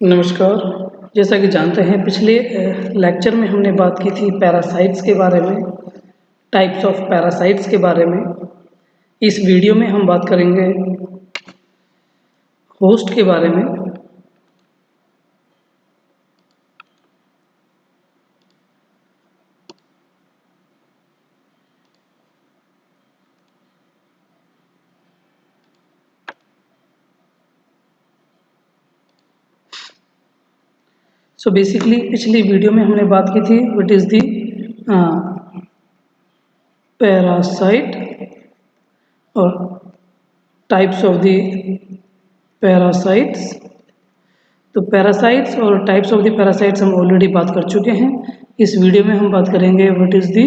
नमस्कार। जैसा कि जानते हैं पिछले लेक्चर में हमने बात की थी पैरासाइट्स के बारे में, टाइप्स ऑफ पैरासाइट्स के बारे में। इस वीडियो में हम बात करेंगे होस्ट के बारे में। सो बेसिकली पिछली वीडियो में हमने बात की थी व्हाट इज़ दी पैरासाइट और टाइप्स ऑफ दी पैरासाइट्स। तो पैरासाइट्स और टाइप्स ऑफ द पैरासाइट्स हम ऑलरेडी बात कर चुके हैं। इस वीडियो में हम बात करेंगे what is the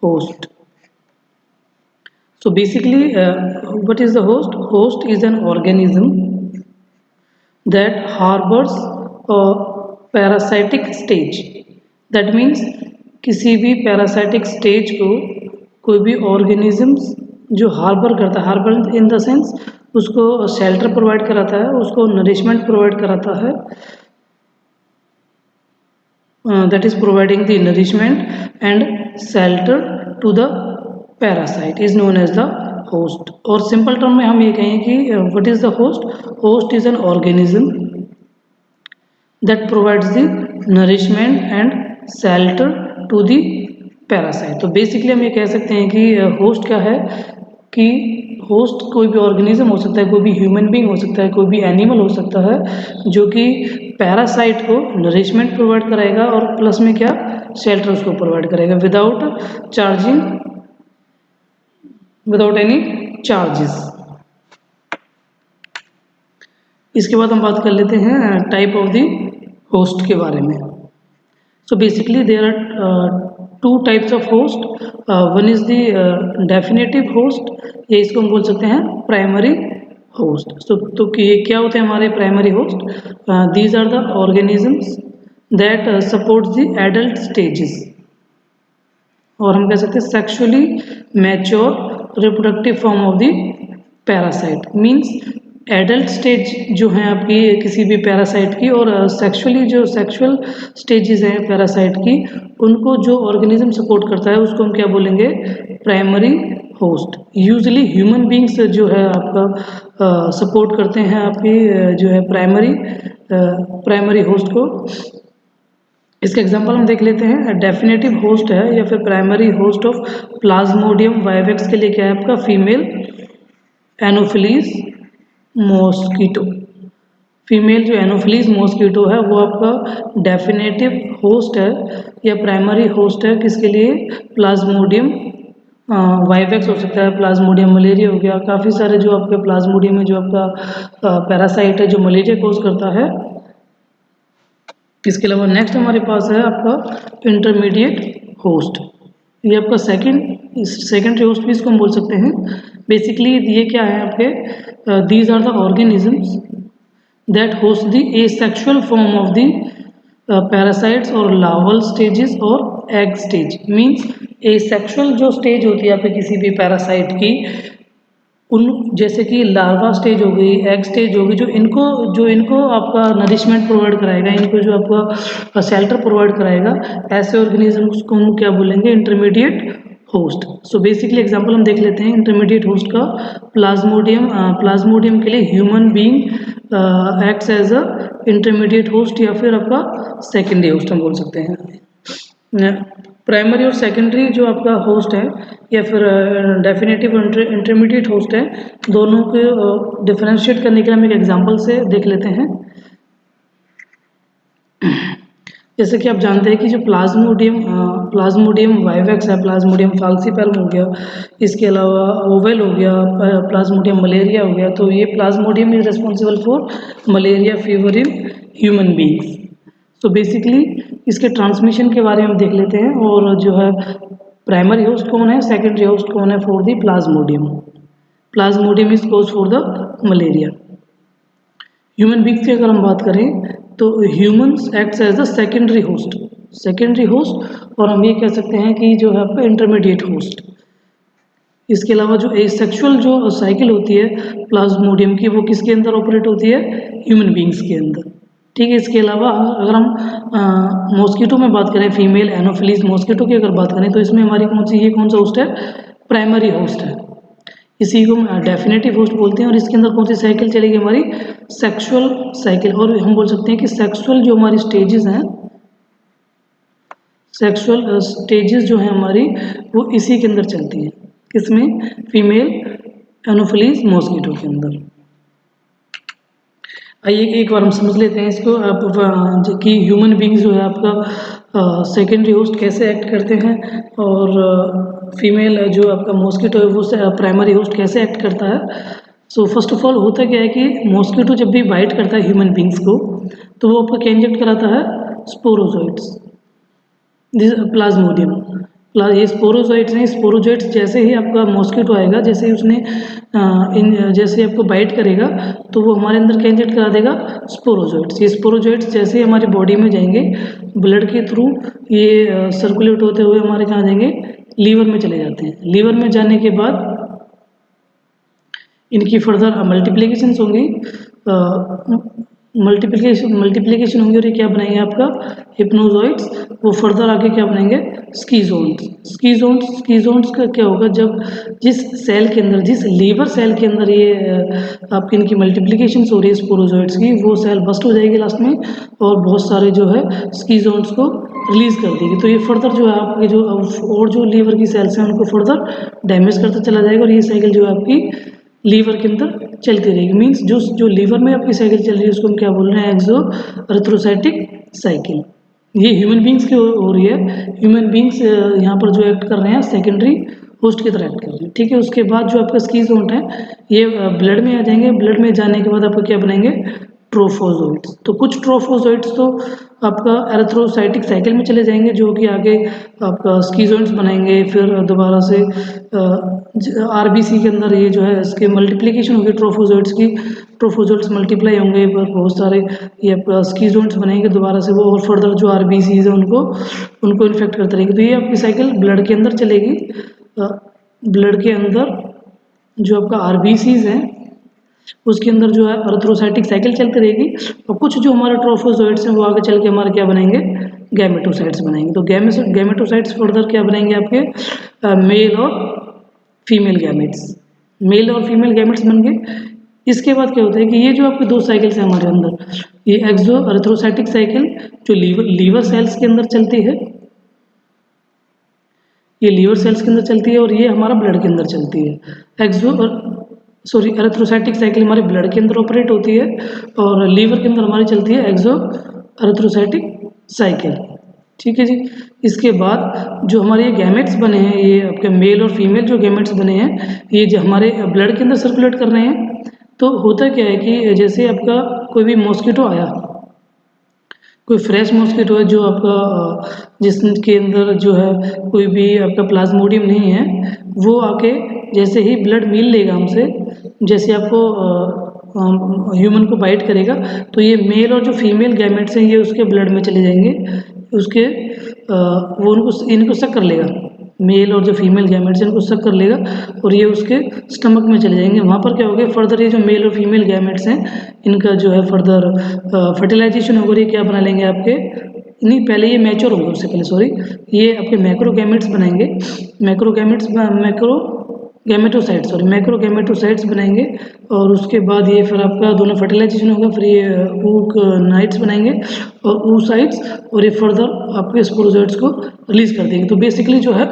host. So basically, what is the host? Host is an organism that harbors a parasitic stage. That means किसी भी parasitic stage को कोई भी organisms जो हार्बर करता है, हार्बर इन द सेंस उसको शेल्टर प्रोवाइड कराता है, उसको नरिशमेंट प्रोवाइड कराता है, that is providing the nourishment and shelter to the parasite is known as the host. और सिंपल टर्म में हम ये कहें कि what is the host? Host is an organism that provides the nourishment and shelter to the parasite. तो basically हम ये कह सकते हैं कि होस्ट क्या है कि होस्ट कोई भी ऑर्गेनिज्म हो सकता है, कोई भी ह्यूमन बीइंग हो सकता है, कोई भी एनिमल हो सकता है जो कि पैरासाइट को नरिशमेंट प्रोवाइड कराएगा और प्लस में क्या शेल्टर उसको प्रोवाइड करेगा without charging, without any charges. इसके बाद हम बात कर लेते हैं टाइप ऑफ द होस्ट के बारे में। So basically there are two types of host. One is the definitive host, या इसको हम बोल सकते हैं प्राइमरी होस्ट। तो क्या होते हैं हमारे primary host? These are the organisms that supports the adult stages, और हम कह सकते हैं sexually mature reproductive form of the parasite. Means adult stage जो हैं आपकी किसी भी पैरासाइट की, और सेक्सुअली जो सेक्सुअल स्टेजेस हैं पैरासाइट की, उनको जो ऑर्गेनिज्म सपोर्ट करता है उसको हम क्या बोलेंगे? Primary host. Usually human beings जो है आपका सपोर्ट करते हैं आपकी जो है प्राइमरी होस्ट को। इसका एग्जांपल हम देख लेते हैं। डेफिनेटिव होस्ट है या फिर primary host of Plasmodium vivax के लिए क्या है आपका? Female anopheles mosquito. फीमेल जो एनोफिलीज मॉस्किटो है वो आपका डेफिनेटिव होस्ट है या प्राइमरी होस्ट है। किसके लिए? प्लाज्मोडियम वाइवेक्स हो सकता है, प्लाज्मोडियम मलेरिया हो गया, काफ़ी सारे जो आपके प्लाज्मोडियम में जो आपका पैरासाइट है जो मलेरिया कोज करता है। इसके अलावा नेक्स्ट हमारे पास है आपका इंटरमीडिएट होस्ट। ये आपका सेकेंडरी होस्ट भी इसको हम बोल सकते हैं। बेसिकली ये क्या है आपके? These are the organisms that host the asexual form of the parasites और लार्वल स्टेजेस और एग स्टेज। मीन्स एसेक्सुअल जो स्टेज होती है आपके किसी भी पैरासाइट की, उन जैसे कि लार्वा स्टेज हो गई, एग स्टेज होगी, जो इनको आपका नरिशमेंट प्रोवाइड कराएगा, इनको जो आपका शेल्टर प्रोवाइड कराएगा, ऐसे ऑर्गेनिजम्स को हम क्या बोलेंगे? Intermediate host. So basically example हम देख लेते हैं इंटरमीडिएट होस्ट का। प्लाज्मोडियम के लिए human being acts as a intermediate host या फिर आपका सेकेंडरी होस्ट हम बोल सकते हैं। प्राइमरी और सेकेंडरी जो आपका होस्ट है या फिर डेफिनेटिव और इंटरमीडिएट होस्ट है, दोनों को डिफरेंशिएट करने के लिए हम एक एग्जांपल से देख लेते हैं। जैसे कि आप जानते हैं कि जो प्लाज्मोडियम वाइवेक्स है, प्लाज्मोडियम फाल्सीपैरम हो गया, इसके अलावा ओवेल हो गया, प्लाज्मोडियम मलेरिया हो गया। तो ये Plasmodium is responsible for malaria fever in human beings. तो बेसिकली इसके ट्रांसमिशन के बारे में देख लेते हैं। और जो है प्राइमरी होस्ट कौन है, सेकेंडरी होस्ट कौन है for the plasmodium? Plasmodium is cause for the malaria. Human beings की अगर हम बात करें तो humans acts as the secondary host, और हम ये कह सकते हैं कि जो है आपका इंटरमीडिएट होस्ट। इसके अलावा जो एसेक्सुअल जो साइकिल होती है प्लाज्मोडियम की, वो किसके अंदर ऑपरेट होती है? ह्यूमन बींग्स के अंदर। ठीक है। इसके अलावा अगर हम मॉस्किटो में बात करें, फीमेल एनोफिलीज मॉस्किटो की अगर बात करें, तो इसमें हमारी कौन सा होस्ट है? प्राइमरी होस्ट है। इसी को हम डेफिनेटिव होस्ट बोलते हैं। और इसके अंदर कौन सी साइकिल चलेगी? हमारी सेक्सुअल साइकिल। और हम बोल सकते हैं कि सेक्सुअल जो हमारी स्टेजेस हैं, सेक्सुअल स्टेजेस जो है हमारी, वो इसी के अंदर चलती है। किसमें? फीमेल एनोफिलीज मॉस्किटो के अंदर। आइए एक बार हम समझ लेते हैं इसको। आप कि ह्यूमन बींग्स जो है आपका सेकेंडरी होस्ट कैसे एक्ट करते हैं, और फीमेल जो आपका मॉस्किटो है वो प्राइमरी होस्ट कैसे एक्ट करता है। सो फर्स्ट ऑफ ऑल होता क्या है कि मॉस्किटो जब भी बाइट करता है ह्यूमन बींग्स को, तो वो आपका क्या इंजेक्ट कराता है? Sporozoites, Plasmodium. ये स्पोरोजोइट्स हैं। स्पोरोजोइट्स जैसे ही आपका मॉस्किटो आएगा, जैसे ही उसने जैसे ही आपको बाइट करेगा, तो वो हमारे अंदर क्या इंजेक्ट करा देगा? स्पोरोजोइट्स। ये स्पोरोजोइट्स जैसे ही हमारी बॉडी में जाएंगे, ब्लड के थ्रू ये सर्कुलेट होते हुए हमारे कहाँ जाएंगे? लीवर में चले जाते हैं। लीवर में जाने के बाद इनकी फर्दर मल्टीप्लिकेशंस होंगी, मल्टीप्लिकेशन होंगी, और ये क्या बनाएंगे? आपका हिप्नोजोइट्स। वो फर्दर आगे क्या बनाएंगे? स्कीजोन्स। स्कीजोन्स का क्या होगा? जब जिस सेल के अंदर, जिस लीवर सेल के अंदर ये आपकी इनकी मल्टीप्लिकेशंस हो रही है स्पोरोजोइट्स की, वो सेल बस्ट हो जाएगी लास्ट में, और बहुत सारे जो है स्कीजोन्स को रिलीज कर देगी। तो ये फर्दर जो है आपके जो और जो लीवर की सेल्स हैं उनको फर्दर डैमेज करता चला जाएगा, और ये साइकिल जो है आपकी लीवर के अंदर चलती रहेगी। मीन्स जो लीवर में आपकी साइकिल चल रही है उसको हम क्या बोल रहे हैं? एक्सो अरिथ्रोसाइटिक साइकिल। ये ह्यूमन बींग्स की हो रही है। ह्यूमन बींग्स यहाँ पर जो एक्ट कर रहे हैं सेकेंडरी होस्ट की तरह एक्ट कर रहे हैं। ठीक है। उसके बाद जो आपका स्कीजोन्ट है, ये ब्लड में आ जाएंगे। ब्लड में जाने के बाद आपको क्या बनाएंगे? ट्रोफोजोइट्स। तो कुछ ट्रोफोजोइट्स तो आपका एरिथ्रोसाइटिक साइकिल में चले जाएंगे, जो कि आगे आपका स्कीजोइट्स बनाएंगे। फिर दोबारा से आरबीसी के अंदर ये जो है इसके मल्टीप्लिकेशन होगी ट्रोफोजोइट्स की। ट्रोफोजोइट्स मल्टीप्लाई होंगे, पर बहुत सारे ये आपका स्कीजोइट्स बनेंगे दोबारा से वो, और फर्दर जो आरबीसीज है उनको इन्फेक्ट करते रहेंगे। तो ये आपकी साइकिल ब्लड के अंदर चलेगी। ब्लड के अंदर जो आपका आरबीसीज हैं उसके अंदर जो है अरिथ्रोसाइटिक साइकिल चलती रहेगी, और कुछ जो हमारे ट्रोफोजोइट्स हैं वो आगे चल के हमारे क्या बनाएंगे? गैमेटोसाइट्स बनाएंगे। तो गैमेटोसाइट्स फर्दर क्या बनाएंगे? आपके मेल और फीमेल गैमेट्स। मेल और फीमेल गैमेट्स बन गए। इसके बाद क्या होता है कि ये जो आपके दो साइकिल्स हैं हमारे अंदर, ये एक्सो अरिथ्रोसाइटिक साइकिल जो लीवर सेल्स के अंदर चलती है, ये लीवर सेल्स के अंदर चलती है, और ये हमारा ब्लड के अंदर चलती है। एरिथ्रोसाइटिक साइकिल हमारे ब्लड के अंदर ऑपरेट होती है, और लीवर के अंदर हमारी चलती है एक्सो अरिथ्रोसाइटिक साइकिल। ठीक है जी। इसके बाद जो हमारे ये गैमेट्स बने हैं, ये आपके मेल और फीमेल जो गैमेट्स बने हैं, ये जो हमारे ब्लड के अंदर सर्कुलेट कर रहे हैं। तो होता क्या है कि जैसे आपका कोई भी मॉस्किटो आया, कोई फ्रेश मॉस्किटो है जो आपका जिसके अंदर जो है कोई भी आपका प्लाज्मोडियम नहीं है, वो आके जैसे ही ब्लड मिल लेगा हमसे, जैसे आपको ह्यूमन को बाइट करेगा, तो ये मेल और जो फीमेल गैमेट्स हैं ये उसके ब्लड में चले जाएंगे। उसके वो इनको सक कर लेगा। मेल और जो फीमेल गैमेट्स हैं इनको सक कर लेगा, और ये उसके स्टमक में चले जाएंगे। वहाँ पर क्या हो गया? फर्दर ये जो मेल और फीमेल गैमेट्स हैं इनका जो है फर्दर फर्टिलाइजेशन होकर ये क्या बना लेंगे? आपके नहीं, पहले ये मैच्योर होंगे, उससे पहले सॉरी, ये आपके मैक्रो गैमेट्स बनाएंगे। मैक्रो गैमेटोसाइट्स बनाएंगे, और उसके बाद ये फिर आपका दोनों फर्टिलाइजेशन होगा, फिर ये ऊक नाइट्स बनाएंगे और oocytes, और ये फर्दर आपके स्पोरोजोइट्स को रिलीज कर देंगे। तो बेसिकली जो है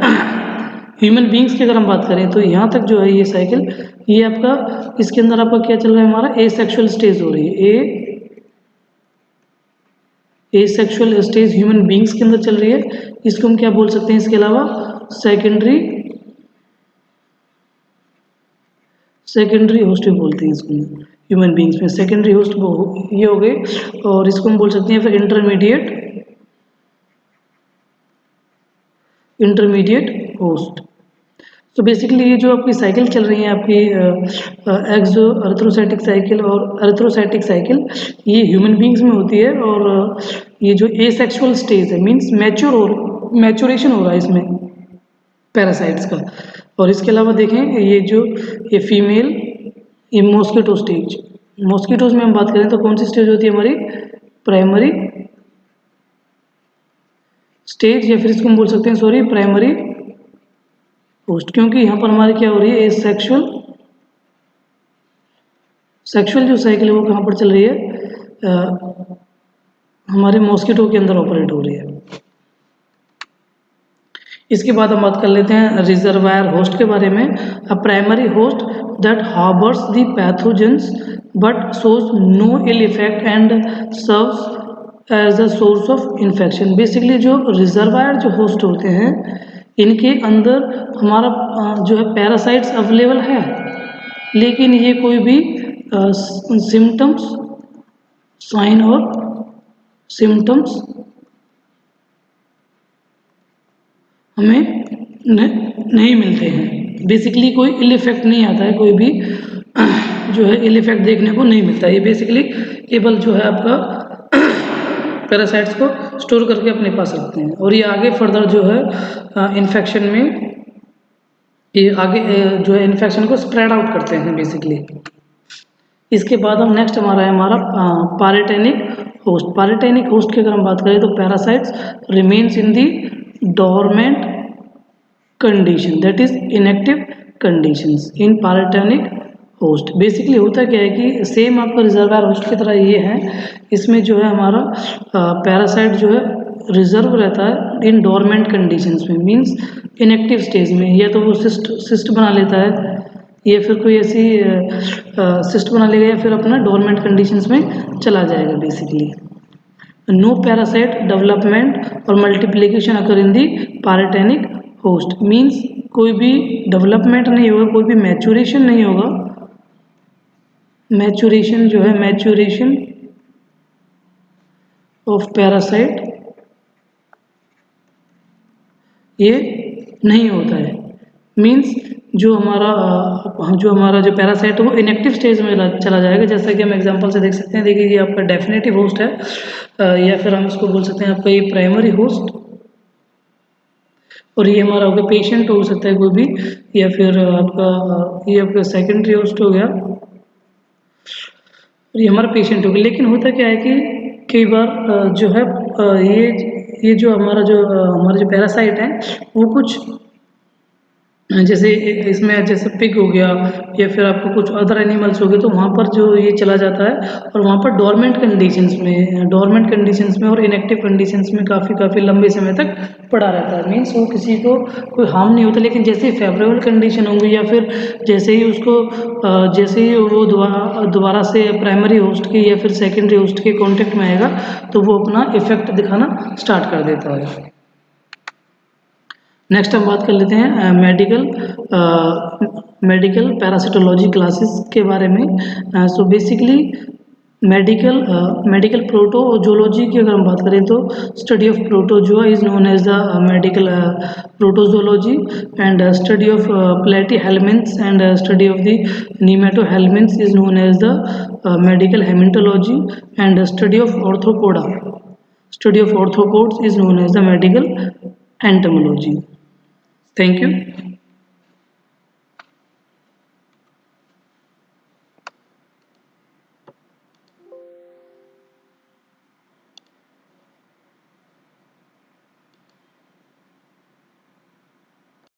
ह्यूमन बींग्स की अगर हम बात करें, तो यहाँ तक जो है ये साइकिल, ये आपका इसके अंदर आपका क्या चल रहा है? हमारा एसेक्सुअल स्टेज हो रही है। एसेक्सुअल स्टेज ह्यूमन बींग्स के अंदर चल रही है। इसको हम क्या बोल सकते हैं? इसके अलावा सेकेंडरी होस्ट भी बोलते हैं इसको ह्यूमन बींग्स में। सेकेंडरी होस्ट वो ये हो गए, और इसको हम बोल सकते हैं फिर इंटरमीडिएट होस्ट। तो बेसिकली ये जो आपकी साइकिल चल रही है आपकी एक्सो अरिथ्रोसाइटिक साइकिल और अरिथ्रोसाइटिक साइकिल, ये ह्यूमन बींग्स में होती है, और ये जो एसेक्सुअल स्टेज है मीन्स मैच्योरेशन हो रहा है इसमें पैरासाइट्स का। और इसके अलावा देखें ये फीमेल, ये मॉस्किटो स्टेज, मॉस्किटोज में हम बात करें तो कौन सी स्टेज होती है हमारी? प्राइमरी स्टेज, या फिर इसको हम बोल सकते हैं सॉरी प्राइमरी होस्ट, क्योंकि यहाँ पर हमारी क्या हो रही है, सेक्सुअल जो साइकिल है वो कहाँ पर चल रही है, हमारे मॉस्किटो के अंदर ऑपरेट हो रही है। इसके बाद हम बात कर लेते हैं रिजर्वायर होस्ट के बारे में। A primary host that harbours the pathogens but shows no ill effect and serves as a source of infection. Basically जो रिजर्वायर जो होस्ट होते हैं इनके अंदर हमारा जो है पैरासाइट्स अवेलेबल है, लेकिन ये कोई भी सिम्टम्स, साइन और सिम्टम्स हमें नहीं मिलते हैं। बेसिकली कोई इल इफेक्ट नहीं आता है, कोई भी जो है इल इफेक्ट देखने को नहीं मिलता। ये बेसिकली केवल जो है आपका पैरासाइट्स को स्टोर करके अपने पास रखते हैं, और ये आगे फर्दर जो है इन्फेक्शन में ये आगे जो है इन्फेक्शन को स्प्रेड आउट करते हैं बेसिकली। इसके बाद हम नेक्स्ट हमारा पारेटेनिक होस्ट। पारेटेनिक होस्ट की अगर हम बात करें तो parasites remains in the dormant condition, that is inactive conditions in paratenic host. Basically होता क्या है कि सेम आपका रिजर्वायर होस्ट की तरह ये है, इसमें जो है हमारा पैरासाइट जो है रिजर्व रहता है इन डोरमेंट कंडीशंस में, मींस इनएक्टिव स्टेज में। या तो वो सिस्ट बना लेता है, या फिर कोई ऐसी सिस्ट बना लेगा, या फिर अपना डोरमेंट कंडीशंस में चला जाएगा बेसिकली। नो पैरासाइट डेवलपमेंट और मल्टीप्लिकेशन अकर इन दी पारेटेनिक होस्ट, मीन्स कोई भी डेवलपमेंट नहीं होगा, कोई भी मैच्योरेशन नहीं होगा। मैच्योरेशन जो है, मैच्योरेशन ऑफ पैरासाइट ये नहीं होता है, मीन्स जो हमारा जो पैरासाइट है वो इनएक्टिव स्टेज में चला जाएगा। जैसा कि हम एग्जांपल से देख सकते हैं, देखिए ये आपका डेफिनेटिव होस्ट है, या फिर हम इसको बोल सकते हैं आपका ये प्राइमरी होस्ट, और ये हमारा होगा पेशेंट हो सकता है कोई भी, या फिर ये आपका सेकेंडरी होस्ट हो गया, और ये हमारा पेशेंट हो गया। लेकिन होता क्या है कि कई बार जो है ये जो हमारा जो पैरासाइट है वो कुछ जैसे इसमें जैसे पिग हो गया, या फिर आपको कुछ अदर एनिमल्स हो गए, तो वहाँ पर जो ये चला जाता है और वहाँ पर डोरमेंट कंडीशंस में और इनएक्टिव कंडीशंस में काफ़ी लंबे समय तक पड़ा रहता है। मीन्स वो किसी को कोई हार्म नहीं होता, लेकिन जैसे ही फेवरेबल कंडीशन होंगी, या फिर जैसे ही वो दोबारा से प्राइमरी होस्ट की या फिर सेकेंडरी होस्ट के कॉन्टेक्ट में आएगा, तो वो अपना इफेक्ट दिखाना स्टार्ट कर देता है। नेक्स्ट हम बात कर लेते हैं मेडिकल पैरासिटोलॉजी क्लासेस के बारे में। सो बेसिकली मेडिकल प्रोटोजोलॉजी की अगर हम बात करें तो study of protozoa is known as the medical protozoology, and study of platyhelminths and study of the nematohelminths is known as the medical hematology, and study of arthropods is known as the medical entomology. Thank you.